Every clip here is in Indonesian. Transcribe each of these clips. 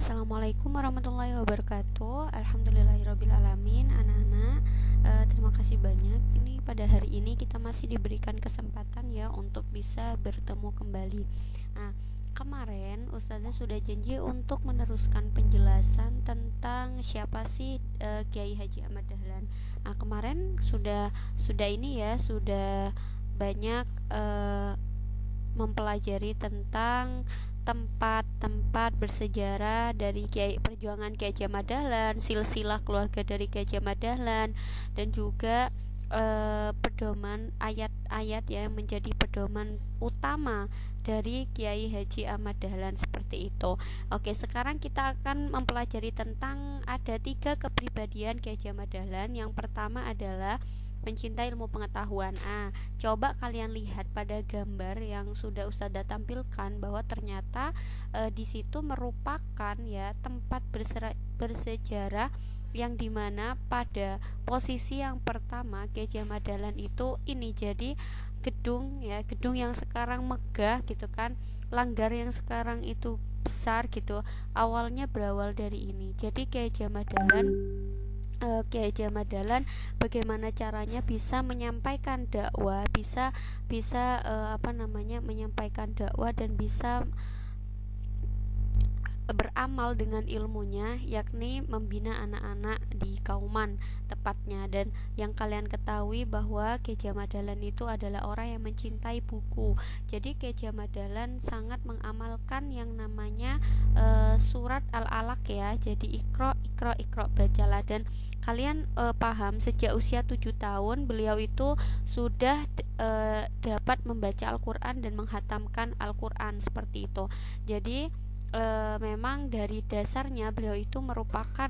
Assalamualaikum warahmatullahi wabarakatuh. Alhamdulillahirrabbilalamin. Anak-anak, terima kasih banyak. Ini pada hari ini kita masih diberikan kesempatan ya untuk bisa bertemu kembali. Nah, kemarin Ustazah sudah janji untuk meneruskan penjelasan tentang siapa sih Kiai Haji Ahmad Dahlan. Nah, kemarin sudah banyak mempelajari tentang tempat-tempat bersejarah dari perjuangan Kiai Haji Ahmad Dahlan, silsilah keluarga dari Kiai Haji Ahmad Dahlan, dan juga pedoman ayat-ayat yang menjadi pedoman utama dari Kiai Haji Ahmad Dahlan seperti itu. Oke, sekarang kita akan mempelajari tentang ada 3 kepribadian Kiai Haji Ahmad Dahlan. Yang pertama adalah mencintai ilmu pengetahuan. Coba kalian lihat pada gambar yang sudah Ustazah tampilkan bahwa ternyata di situ merupakan ya tempat bersejarah yang dimana pada posisi yang pertama Kiai Haji Ahmad Dahlan itu ini jadi gedung yang sekarang megah gitu kan, langgar yang sekarang itu besar gitu, awalnya berawal dari ini. Jadi Kiai Haji Ahmad Dahlan bagaimana caranya bisa menyampaikan dakwah, bisa menyampaikan dakwah dan bisa beramal dengan ilmunya, yakni membina anak-anak di Kauman tepatnya. Dan yang kalian ketahui bahwa Kiai Haji Ahmad Dahlan itu adalah orang yang mencintai buku. Jadi Kiai Haji Ahmad Dahlan sangat mengamalkan yang namanya surat Al-Alaq ya. Jadi Iqra bacalah. Dan kalian paham sejak usia 7 tahun beliau itu sudah dapat membaca Al-Quran dan menghatamkan Al-Quran seperti itu. Jadi memang dari dasarnya beliau itu merupakan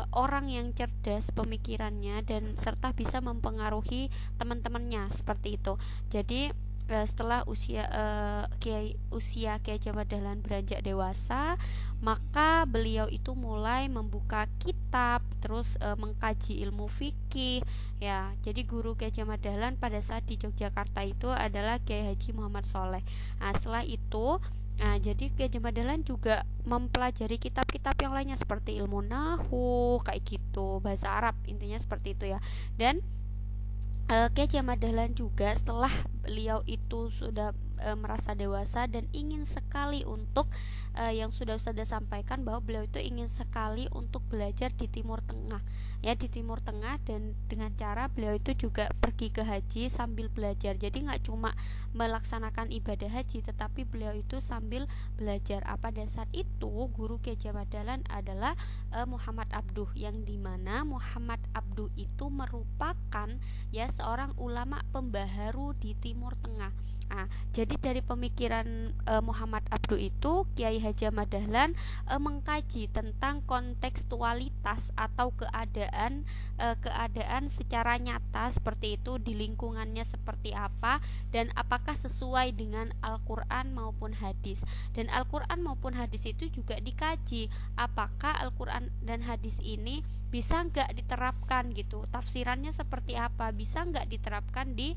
orang yang cerdas pemikirannya dan serta bisa mempengaruhi teman-temannya seperti itu. Jadi setelah usia Kiai Haji Ahmad Dahlan beranjak dewasa, maka beliau itu mulai membuka kitab, terus mengkaji ilmu fikih ya. Jadi guru Kiai Haji Ahmad Dahlan pada saat di Yogyakarta itu adalah Kiai Haji Muhammad Sholeh. Setelah itu jadi Kiai Haji Ahmad Dahlan juga mempelajari kitab-kitab yang lainnya seperti ilmu nahwu kayak gitu, bahasa Arab, intinya seperti itu ya. Dan Kiai Haji Ahmad Dahlan juga setelah beliau itu sudah merasa dewasa dan ingin sekali untuk yang sudah sampaikan bahwa beliau itu ingin sekali untuk belajar di Timur Tengah ya, di Timur Tengah, dan dengan cara beliau itu juga pergi ke haji sambil belajar. Jadi nggak cuma melaksanakan ibadah haji, tetapi beliau itu sambil belajar. Pada saat itu guru Kiai Haji Ahmad Dahlan adalah Muhammad Abduh, yang dimana Muhammad Abduh itu merupakan ya seorang ulama pembaharu di Timur Tengah. Jadi dari pemikiran Muhammad Abduh itu Kiai Haji Ahmad Dahlan mengkaji tentang kontekstualitas atau keadaan secara nyata seperti itu di lingkungannya seperti apa, dan apakah sesuai dengan Al-Quran maupun hadis. Dan Al-Quran maupun hadis itu juga dikaji, apakah Al-Quran dan hadis ini bisa nggak diterapkan gitu, tafsirannya seperti apa, bisa nggak diterapkan di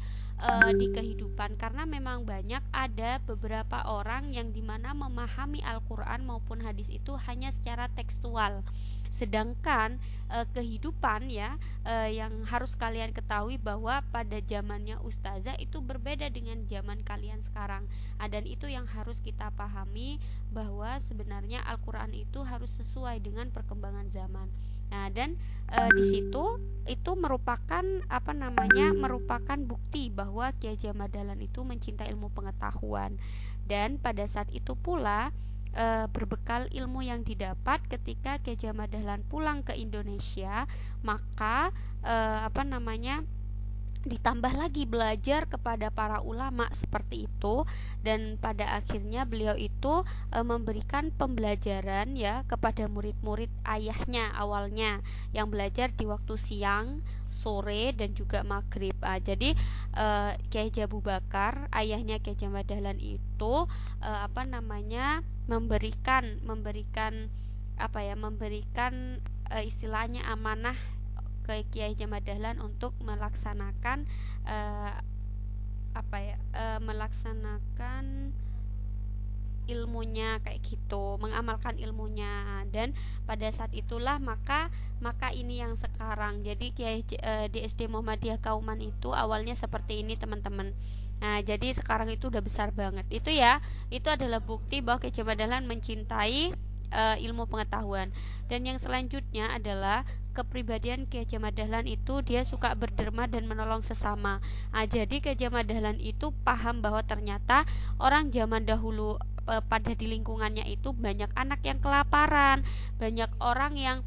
kehidupan. Karena memang banyak ada beberapa orang yang dimana memahami Al-Quran maupun hadis itu hanya secara tekstual, sedangkan kehidupan ya yang harus kalian ketahui bahwa pada zamannya Ustazah itu berbeda dengan zaman kalian sekarang. Dan itu yang harus kita pahami, bahwa sebenarnya Al-Quran itu harus sesuai dengan perkembangan zaman. Dan di situ itu merupakan merupakan bukti bahwa Kiai Haji Ahmad Dahlan itu mencintai ilmu pengetahuan. Dan pada saat itu pula berbekal ilmu yang didapat ketika Kiai Haji Ahmad Dahlan pulang ke Indonesia, maka ditambah lagi belajar kepada para ulama seperti itu. Dan pada akhirnya beliau itu memberikan pembelajaran ya kepada murid-murid ayahnya awalnya, yang belajar di waktu siang, sore, dan juga maghrib. Jadi Kiai Haji Abu Bakar, ayahnya Kiai Haji Ahmad Dahlan itu memberikan istilahnya amanah ke Kiai Haji Ahmad Dahlan untuk melaksanakan melaksanakan ilmunya kayak gitu, mengamalkan ilmunya. Dan pada saat itulah maka ini yang sekarang. Jadi di SD Muhammadiyah Kauman itu awalnya seperti ini teman-teman. Nah, jadi sekarang itu udah besar banget. Itu ya, itu adalah bukti bahwa Kiai Haji Dahlan mencintai ilmu pengetahuan. Dan yang selanjutnya adalah kepribadian Kiai Haji Dahlan itu dia suka berderma dan menolong sesama. Nah, jadi Kiai Haji Dahlan itu paham bahwa ternyata orang zaman dahulu pada di lingkungannya itu banyak anak yang kelaparan, banyak orang yang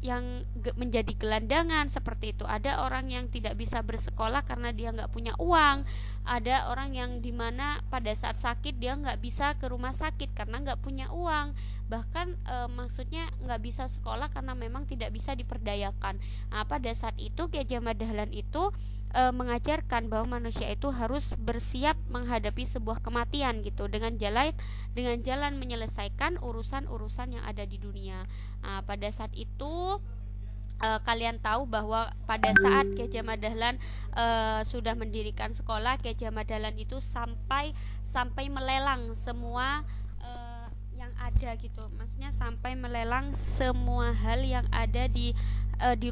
yang menjadi gelandangan seperti itu. Ada orang yang tidak bisa bersekolah karena dia nggak punya uang. Ada orang yang dimana pada saat sakit dia nggak bisa ke rumah sakit karena nggak punya uang. Bahkan maksudnya nggak bisa sekolah karena memang tidak bisa diperdayakan. Nah, pada saat itu Kiai Haji Dahlan itu mengajarkan bahwa manusia itu harus bersiap menghadapi sebuah kematian gitu dengan jalan menyelesaikan urusan-urusan yang ada di dunia. Nah, pada saat itu kalian tahu bahwa pada saat Kiai Haji Dahlan sudah mendirikan sekolah, Kiai Haji Dahlan itu sampai melelang semua yang ada gitu, maksudnya sampai melelang semua hal yang ada di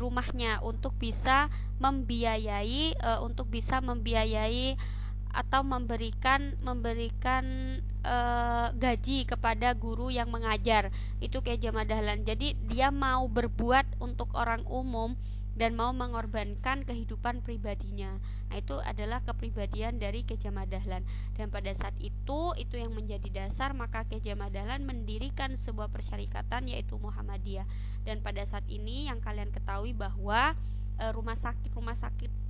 rumahnya untuk bisa membiayai atau memberikan gaji kepada guru yang mengajar. Itu Kiai Haji Dahlan. Jadi dia mau berbuat untuk orang umum dan mau mengorbankan kehidupan pribadinya. Nah, itu adalah kepribadian dari Kiai Haji Dahlan. Dan pada saat itu yang menjadi dasar maka Kiai Haji Dahlan mendirikan sebuah persyarikatan yaitu Muhammadiyah. Dan pada saat ini yang kalian ketahui bahwa rumah sakit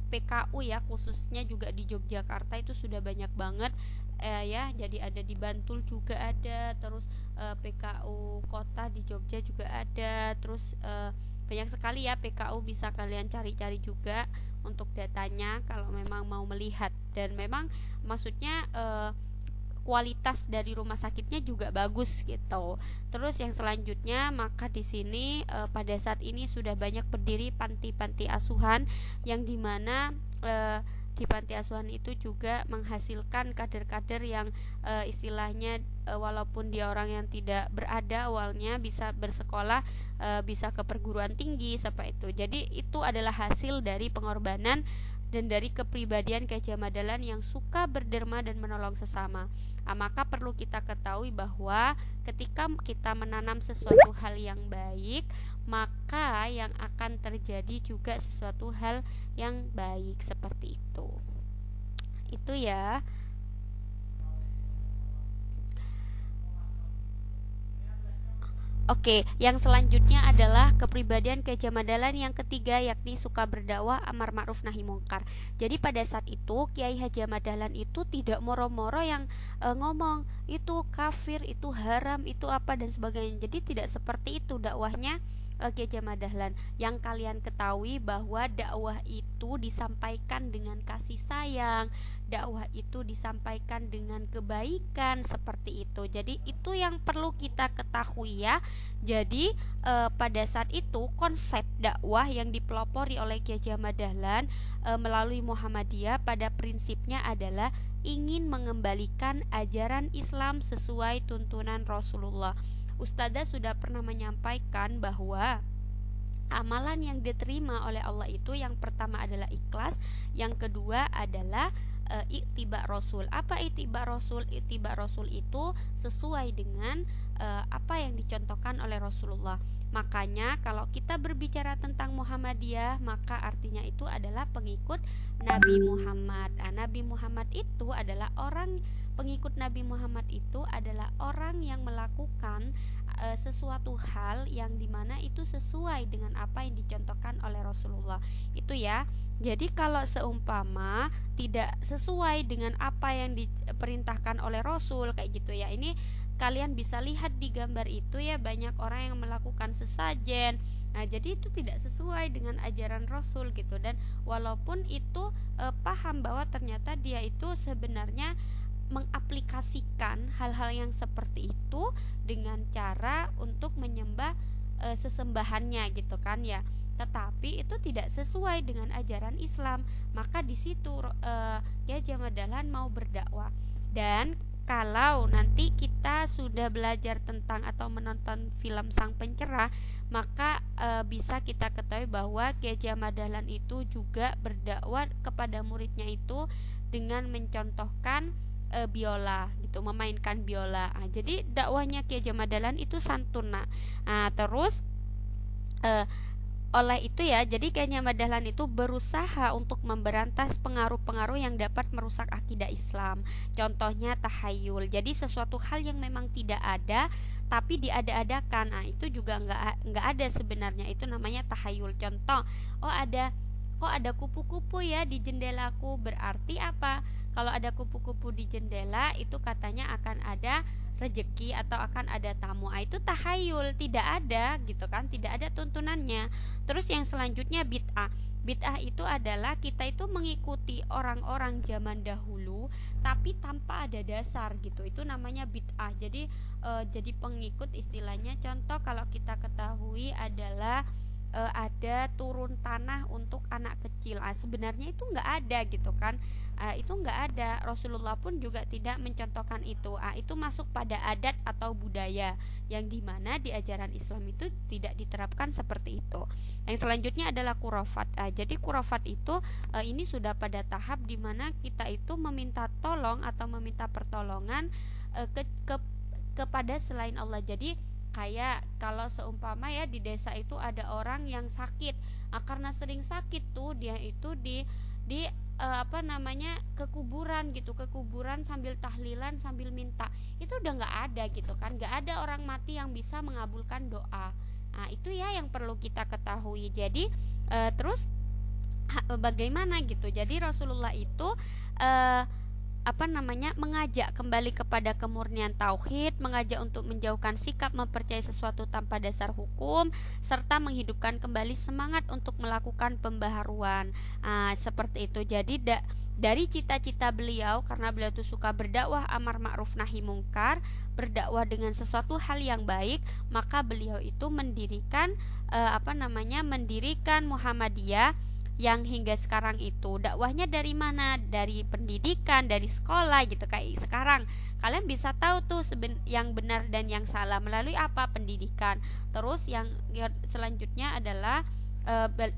PKU ya, khususnya juga di Yogyakarta itu sudah banyak banget ya. Jadi ada di Bantul juga ada, terus PKU kota di Jogja juga ada, terus banyak sekali ya PKU, bisa kalian cari-cari juga untuk datanya kalau memang mau melihat. Dan memang maksudnya kualitas dari rumah sakitnya juga bagus gitu. Terus yang selanjutnya maka di sini pada saat ini sudah banyak berdiri panti-panti asuhan yang dimana di panti asuhan itu juga menghasilkan kader-kader yang istilahnya walaupun dia orang yang tidak berada awalnya bisa bersekolah, bisa ke perguruan tinggi seperti itu. Jadi itu adalah hasil dari pengorbanan dan dari kepribadian Kiai Haji Dahlan yang suka berderma dan menolong sesama. Maka perlu kita ketahui bahwa ketika kita menanam sesuatu hal yang baik, maka yang akan terjadi juga sesuatu hal yang baik seperti itu. Itu ya. Oke, yang selanjutnya adalah kepribadian Kiai Haji Dahlan yang ketiga, yakni suka berdakwah amar ma'ruf nahi mungkar. Jadi pada saat itu Kiai Haji Dahlan itu tidak moro-moro yang ngomong itu kafir, itu haram, itu apa dan sebagainya. Jadi tidak seperti itu dakwahnya Kiai Haji Dahlan. Yang kalian ketahui bahwa dakwah itu disampaikan dengan kasih sayang, dakwah itu disampaikan dengan kebaikan seperti itu. Jadi itu yang perlu kita ketahui ya. Jadi pada saat itu konsep dakwah yang dipelopori oleh Kiai Haji Dahlan melalui Muhammadiyah pada prinsipnya adalah ingin mengembalikan ajaran Islam sesuai tuntunan Rasulullah. Ustadzah sudah pernah menyampaikan bahwa amalan yang diterima oleh Allah itu yang pertama adalah ikhlas, yang kedua adalah ittiba Rasul. Apa ittiba Rasul? Ittiba Rasul itu sesuai dengan apa yang dicontohkan oleh Rasulullah. Makanya kalau kita berbicara tentang Muhammadiyah, maka artinya itu adalah pengikut Nabi Muhammad. Nabi Muhammad itu adalah pengikut Nabi Muhammad itu adalah orang yang melakukan sesuatu hal yang dimana itu sesuai dengan apa yang dicontohkan oleh Rasulullah. Itu ya. Jadi kalau seumpama tidak sesuai dengan apa yang diperintahkan oleh Rasul kayak gitu ya, ini kalian bisa lihat di gambar itu ya, banyak orang yang melakukan sesajen. Nah, jadi itu tidak sesuai dengan ajaran Rasul gitu. Dan walaupun itu paham bahwa ternyata dia itu sebenarnya mengaplikasikan hal-hal yang seperti itu dengan cara untuk menyembah sesembahannya gitu kan ya, tetapi itu tidak sesuai dengan ajaran Islam. Maka di situ Kiai Haji Dahlan mau berdakwah. Dan kalau nanti kita sudah belajar tentang atau menonton film Sang Pencerah, maka bisa kita ketahui bahwa Ki Haji Ahmad Dahlan itu juga berdakwah kepada muridnya itu dengan mencontohkan biola gitu, memainkan biola. Jadi dakwahnya Ki Haji Ahmad Dahlan itu santun. Terus oleh itu ya, jadi Ki Haji Ahmad Dahlan itu berusaha untuk memberantas pengaruh-pengaruh yang dapat merusak akidah Islam. Contohnya tahayul. Jadi sesuatu hal yang memang tidak ada tapi diada-adakan. Itu juga nggak ada sebenarnya. Itu namanya tahayul. Contoh, kok ada kupu-kupu ya di jendelaku, berarti apa? Kalau ada kupu-kupu di jendela itu katanya akan ada rejeki atau akan ada tamu. Itu tahayul, tidak ada gitu kan, tidak ada tuntunannya. Terus yang selanjutnya bid'ah. Bid'ah itu adalah kita itu mengikuti orang-orang zaman dahulu tapi tanpa ada dasar gitu. Itu namanya bid'ah. Jadi pengikut istilahnya. Contoh kalau kita ketahui adalah ada turun tanah untuk anak kecil. Sebenarnya itu nggak ada gitu kan. Itu nggak ada. Rasulullah pun juga tidak mencontohkan itu. Itu masuk pada adat atau budaya yang dimana di ajaran Islam itu tidak diterapkan seperti itu. Yang selanjutnya adalah khurafat. Jadi khurafat itu ini sudah pada tahap dimana kita itu meminta tolong atau meminta pertolongan kepada selain Allah. Jadi kayak kalau seumpama ya di desa itu ada orang yang sakit, karena sering sakit tuh dia itu di ke kuburan gitu, ke kuburan sambil tahlilan sambil minta. Itu udah nggak ada gitu kan, nggak ada orang mati yang bisa mengabulkan doa. Itu ya yang perlu kita ketahui. Jadi terus bagaimana gitu. Jadi Rasulullah itu mengajak kembali kepada kemurnian tauhid, mengajak untuk menjauhkan sikap mempercayai sesuatu tanpa dasar hukum, serta menghidupkan kembali semangat untuk melakukan pembaharuan. Seperti itu. Jadi dari cita-cita beliau, karena beliau itu suka berdakwah amar ma'ruf nahi mungkar, berdakwah dengan sesuatu hal yang baik, maka beliau itu mendirikan Muhammadiyah yang hingga sekarang itu. Dakwahnya dari mana? Dari pendidikan, dari sekolah gitu. Kayak sekarang kalian bisa tahu tuh yang benar dan yang salah melalui apa? Pendidikan. Terus yang selanjutnya adalah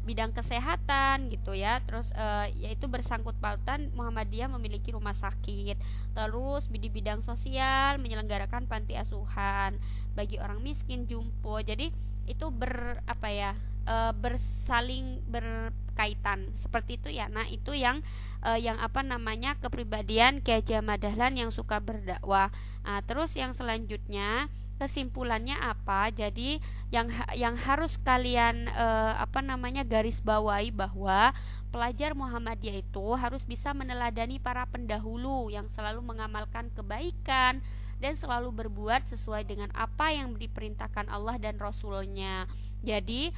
bidang kesehatan gitu ya. Terus yaitu bersangkut pautan Muhammadiyah memiliki rumah sakit. Terus di bidang sosial menyelenggarakan panti asuhan bagi orang miskin, jumbo. Jadi itu bersaling berkaitan seperti itu ya. Itu yang kepribadian Ki Haji Ahmad Dahlan yang suka berdakwah. Terus yang selanjutnya kesimpulannya apa? Jadi yang harus kalian garis bawahi bahwa pelajar Muhammadiyah itu harus bisa meneladani para pendahulu yang selalu mengamalkan kebaikan dan selalu berbuat sesuai dengan apa yang diperintahkan Allah dan Rasul-Nya. Jadi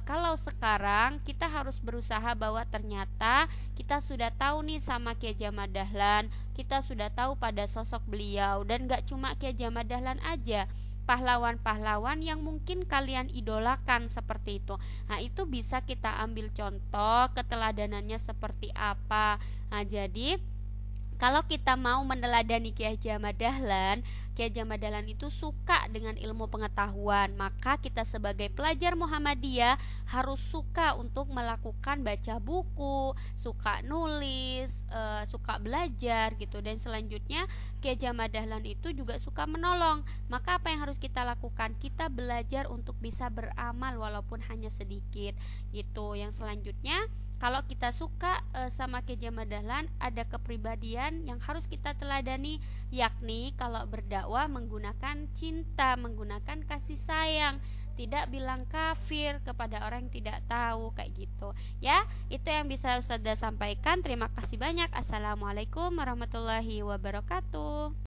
kalau sekarang kita harus berusaha bahwa ternyata kita sudah tahu nih sama Ki Haji Ahmad Dahlan, kita sudah tahu pada sosok beliau, dan gak cuma Ki Haji Ahmad Dahlan aja, pahlawan-pahlawan yang mungkin kalian idolakan seperti itu. Itu bisa kita ambil contoh keteladanannya seperti apa. Jadi kalau kita mau meneladani Ki Haji Ahmad Dahlan, Ki Haji Ahmad Dahlan itu suka dengan ilmu pengetahuan, maka kita sebagai pelajar Muhammadiyah harus suka untuk melakukan baca buku, suka nulis, suka belajar gitu. Dan selanjutnya Ki Haji Ahmad Dahlan itu juga suka menolong. Maka apa yang harus kita lakukan? Kita belajar untuk bisa beramal walaupun hanya sedikit gitu. Yang selanjutnya, kalau kita suka sama Ki Haji Ahmad Dahlan, ada kepribadian yang harus kita teladani, yakni kalau berdakwah menggunakan cinta, menggunakan kasih sayang, tidak bilang kafir kepada orang yang tidak tahu, kayak gitu ya. Itu yang bisa Ustazah sampaikan. Terima kasih banyak. Assalamualaikum warahmatullahi wabarakatuh.